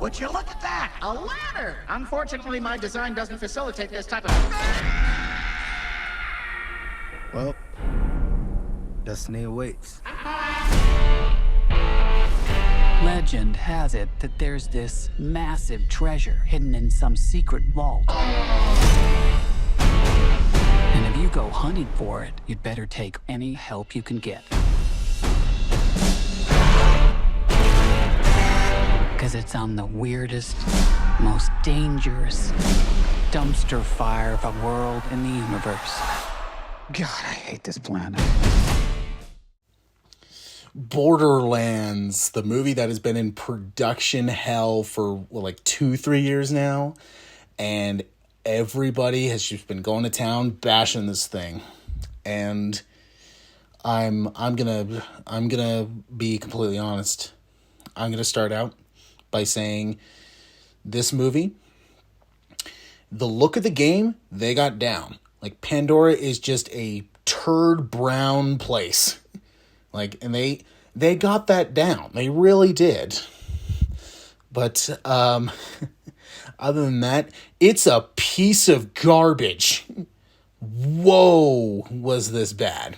Would you look at that? A ladder! Unfortunately, my design doesn't facilitate this type of... Well, destiny awaits. Legend has it that there's this massive treasure hidden in some secret vault. And if you go hunting for it, you'd better take any help you can get. Because it's on the weirdest, most dangerous dumpster fire of a world in the universe. God, I hate this planet. Borderlands, the movie that has been in production hell for like 2-3 years now, and everybody has just been going to town bashing this thing. And I'm gonna be completely honest. I'm gonna start out by saying this movie, the look of the game, they got down. Like, Pandora is just a turd brown place. Like, and they got that down. They really did. But other than that, it's a piece of garbage. Whoa, was this bad.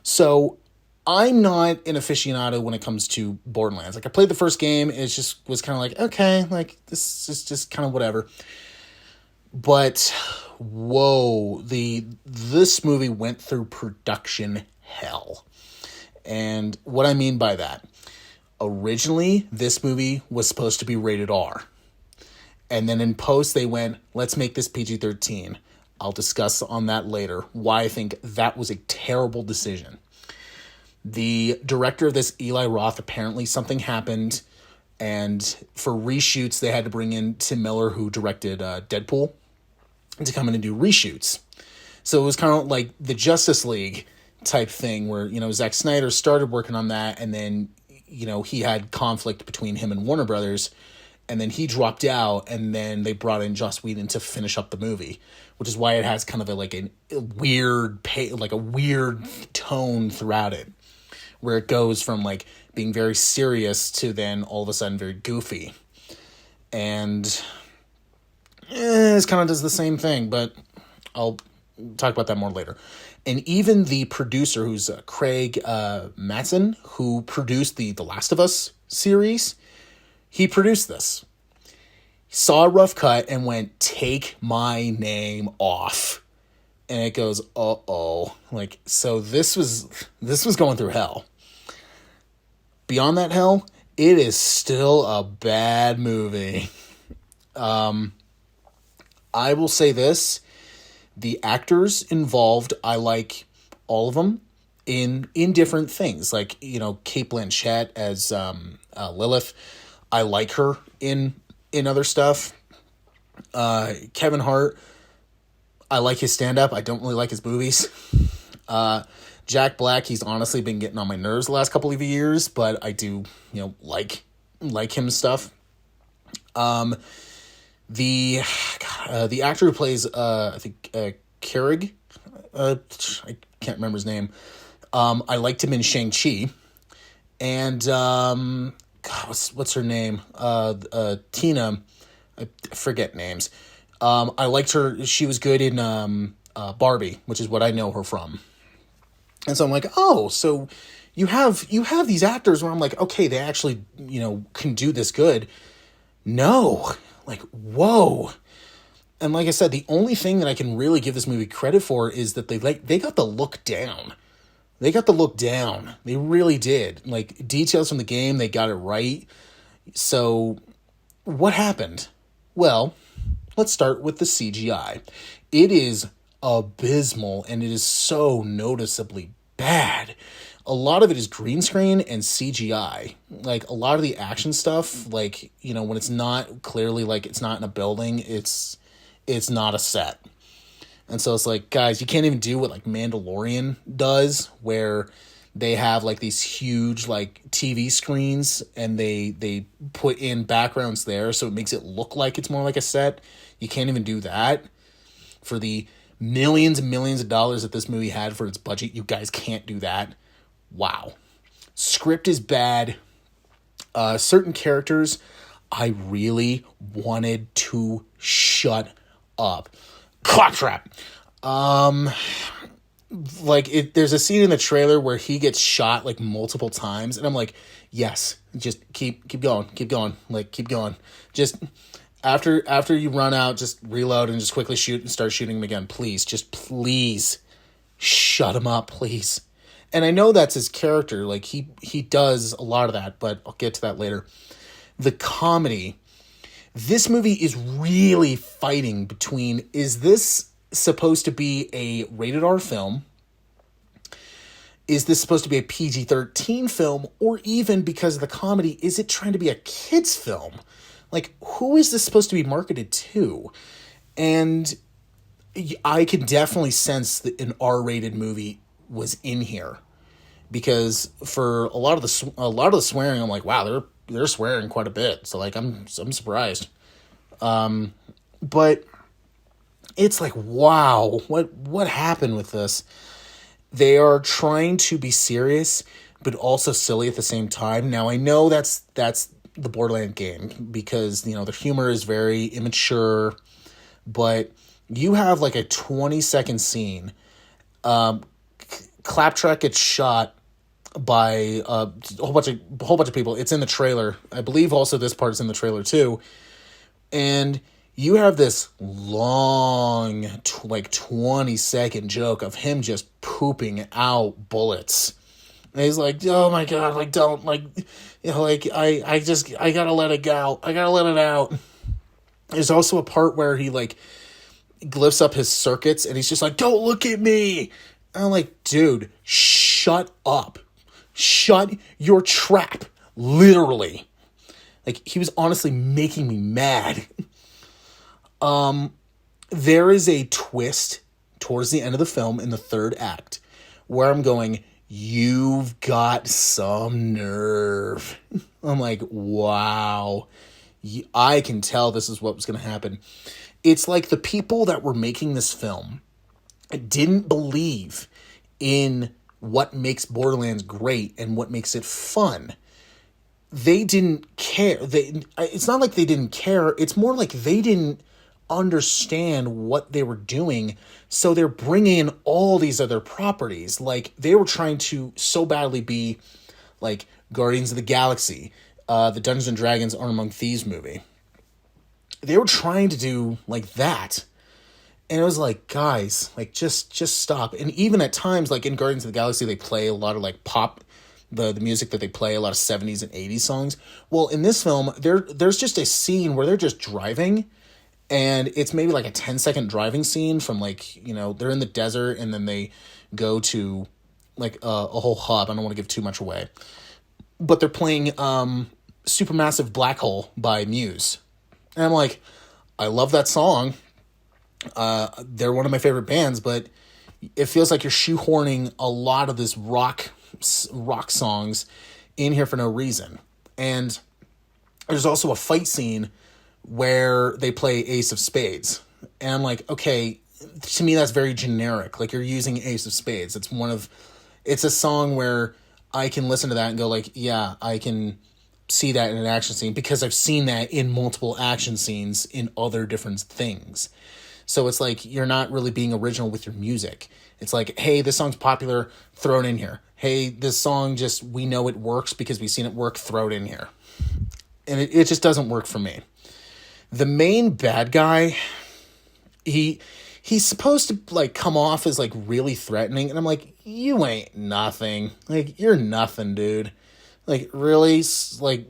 So I'm not an aficionado when it comes to Borderlands. Like, I played the first game, it just was kind of like, okay, like, this is just kind of whatever. But whoa, this movie went through production hell. And what I mean by that, originally this movie was supposed to be rated R. And then in post they went, let's make this PG-13. I'll discuss on that later why I think that was a terrible decision. The director of this, Eli Roth, apparently something happened, and for reshoots they had to bring in Tim Miller, who directed Deadpool, to come in and do reshoots. So it was kind of like the Justice League type thing where, you know, Zack Snyder started working on that, and then, you know, he had conflict between him and Warner Brothers, and then he dropped out, and then they brought in Joss Whedon to finish up the movie, which is why it has kind of a weird tone throughout it, where it goes from like being very serious to then all of a sudden very goofy. And it kind of does the same thing, but I'll talk about that more later. And even the producer, who's Craig Mattson, who produced the Last of Us series, he produced this. He saw a rough cut and went, take my name off. And it goes, uh-oh. Like, so this was going through hell. Beyond that hell, it is still a bad movie. I will say this. The actors involved, I like all of them in different things. Like, you know, Cate Blanchett as Lilith. I like her in other stuff. Kevin Hart, I like his stand-up. I don't really like his movies. Jack Black, he's honestly been getting on my nerves the last couple of years, but I do, you know, like him stuff. The actor who plays, I think, Carrig, I can't remember his name. I liked him in Shang-Chi. And, God, what's her name? Tina, I forget names. I liked her. She was good in Barbie, which is what I know her from. And so I'm like, oh, so you have these actors where I'm like, okay, they actually, you know, can do this good. No, like, whoa. And like I said, the only thing that I can really give this movie credit for is that they got the look down. They got the look down. They really did. Like, details from the game, they got it right. So what happened? Well, let's start with the CGI. It is abysmal, and it is so noticeably bad. A lot of it is green screen and CGI. Like, a lot of the action stuff, like, you know, when it's not clearly, like, it's not in a building, it's not a set. And so it's like, guys, you can't even do what, like, Mandalorian does, where they have, like, these huge, like, TV screens, and they put in backgrounds there, so it makes it look like it's more like a set. You can't even do that. For the millions and millions of dollars that this movie had for its budget, you guys can't do that. Wow. Script is bad. Certain characters, I really wanted to shut up. Claptrap. There's a scene in the trailer where he gets shot like multiple times, and I'm like, yes, just keep going, keep going. Just after you run out, just reload and just quickly shoot and start shooting him again. Please, just please shut him up, please. And I know that's his character, like he does a lot of that, but I'll get to that later. The comedy. This movie is really fighting between, is this supposed to be a rated R film? Is this supposed to be a PG-13 film? Or even because of the comedy, is it trying to be a kid's film? Like, who is this supposed to be marketed to? And I can definitely sense that an R-rated movie was in here, because for a lot of the swearing, I'm like, wow, they're swearing quite a bit. So like, I'm surprised. But it's like, wow, what happened with this? They are trying to be serious, but also silly at the same time. Now I know that's the Borderlands game, because, you know, the humor is very immature, but you have like a 20-second scene. Claptrap gets shot by a whole bunch of people. It's in the trailer. I believe also this part's in the trailer too. And you have this long, 20-second joke of him just pooping out bullets. And he's like, oh my God, like, don't, like, you know, like, I gotta let it go. I gotta let it out. There's also a part where he, like, lifts up his circuits and he's just like, don't look at me. And I'm like, dude, shut up. Shut your trap. Literally. Like, he was honestly making me mad. There is a twist towards the end of the film in the third act where I'm going, you've got some nerve. I'm like, wow. I can tell this is what was going to happen. It's like the people that were making this film didn't believe in what makes Borderlands great and what makes it fun. They didn't care. It's not like they didn't care. It's more like they didn't understand what they were doing. So they're bringing in all these other properties. Like, they were trying to so badly be like Guardians of the Galaxy, the Dungeons and Dragons Honor Among Thieves movie. They were trying to do like that. And it was like, guys, like, just stop. And even at times, like in Guardians of the Galaxy, they play a lot of like pop, the music that they play, a lot of 70s and 80s songs. Well, in this film, there's just a scene where they're just driving, and it's maybe like a 10-second driving scene from, like, you know, they're in the desert and then they go to like a whole hub. I don't want to give too much away, but they're playing Supermassive Black Hole by Muse. And I'm like, I love that song. They're one of my favorite bands, but it feels like you're shoehorning a lot of this rock songs in here for no reason. And there's also a fight scene where they play Ace of Spades. And I'm like, okay, to me that's very generic. Like, you're using Ace of Spades. It's a song where I can listen to that and go like, yeah, I can see that in an action scene, because I've seen that in multiple action scenes in other different things. So it's like, you're not really being original with your music. It's like, hey, this song's popular, throw it in here. Hey, this song we know it works because we've seen it work, throw it in here. And it just doesn't work for me. The main bad guy, he's supposed to like come off as like really threatening. And I'm like, you ain't nothing. Like, you're nothing, dude. Like, really? Like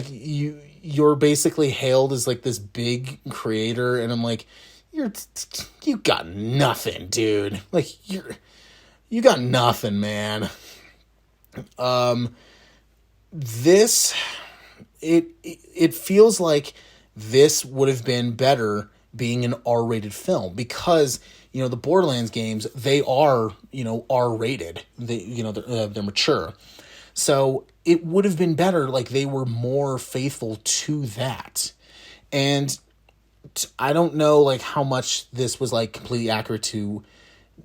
you're basically hailed as like this big creator. And I'm like, you got nothing, dude. Like, you got nothing, man. It feels like this would have been better being an R-rated film, because, you know, the Borderlands games, they are, you know, R-rated. They're mature. So it would have been better, like, they were more faithful to that. And I don't know, like, how much this was, like, completely accurate to,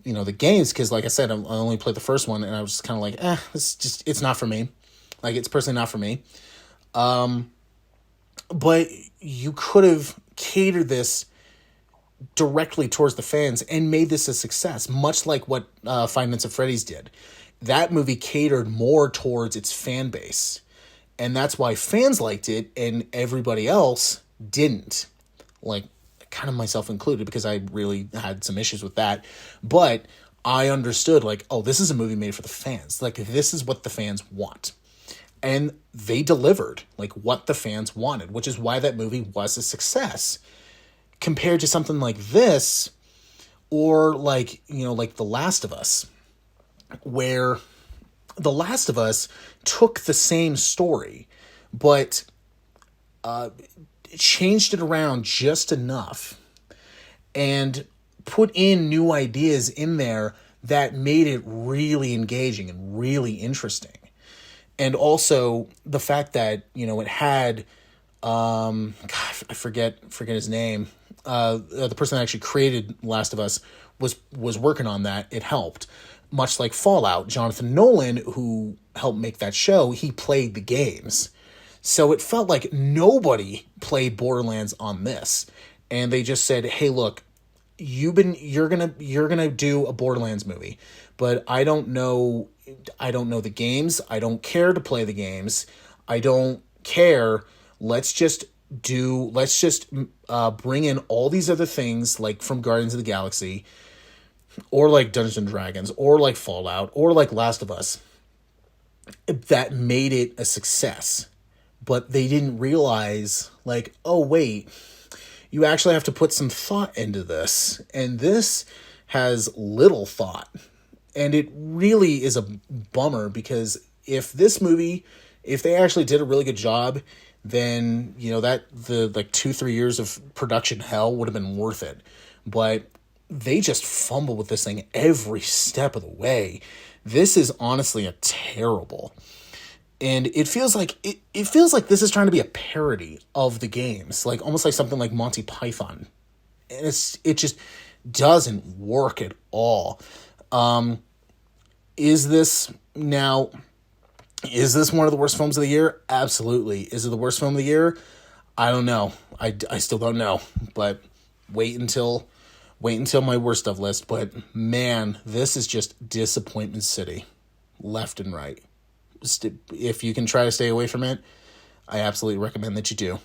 you know, the games, because, like I said, I only played the first one, and I was just kind of like, it's not for me. Like, it's personally not for me. But you could have catered this directly towards the fans and made this a success, much like what Five Nights at Freddy's did. That movie catered more towards its fan base. And that's why fans liked it and everybody else didn't. Like, kind of myself included, because I really had some issues with that. But I understood, like, oh, this is a movie made for the fans. Like, this is what the fans want. And they delivered, like, what the fans wanted, which is why that movie was a success. Compared to something like this, or like, you know, like The Last of Us, where The Last of Us took the same story, but changed it around just enough and put in new ideas in there that made it really engaging and really interesting. And also the fact that, you know, it had, God, I forget his name. The person that actually created Last of Us was working on that. It helped. Much like Fallout, Jonathan Nolan, who helped make that show, he played the games. So it felt like nobody played Borderlands on this. And they just said, hey, look, you're gonna do a Borderlands movie, but I don't know the games. I don't care to play the games. I don't care. Let's just bring in all these other things, like from Guardians of the Galaxy, or like Dungeons and Dragons, or like Fallout, or like Last of Us, that made it a success. But they didn't realize, like, oh wait, you actually have to put some thought into this, and this has little thought. And it really is a bummer, because if they actually did a really good job, then, you know, that the like 2-3 years of production hell would have been worth it. But they just fumble with this thing every step of the way. This is honestly a terrible. And it feels like this is trying to be a parody of the games, like almost like something like Monty Python. And it just doesn't work at all. Is this one of the worst films of the year? Absolutely. Is it the worst film of the year? I don't know. I still don't know. But wait until my worst of list. But man, this is just disappointment city, left and right. If you can try to stay away from it, I absolutely recommend that you do.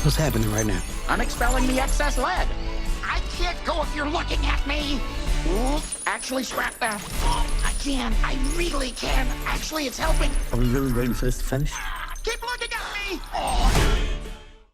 What's happening right now? I'm expelling the excess lead. I can't go if you're looking at me. Ooh, actually, scrap that. I can. I really can. Actually, it's helping. Are we really waiting for this to finish? Keep looking at me.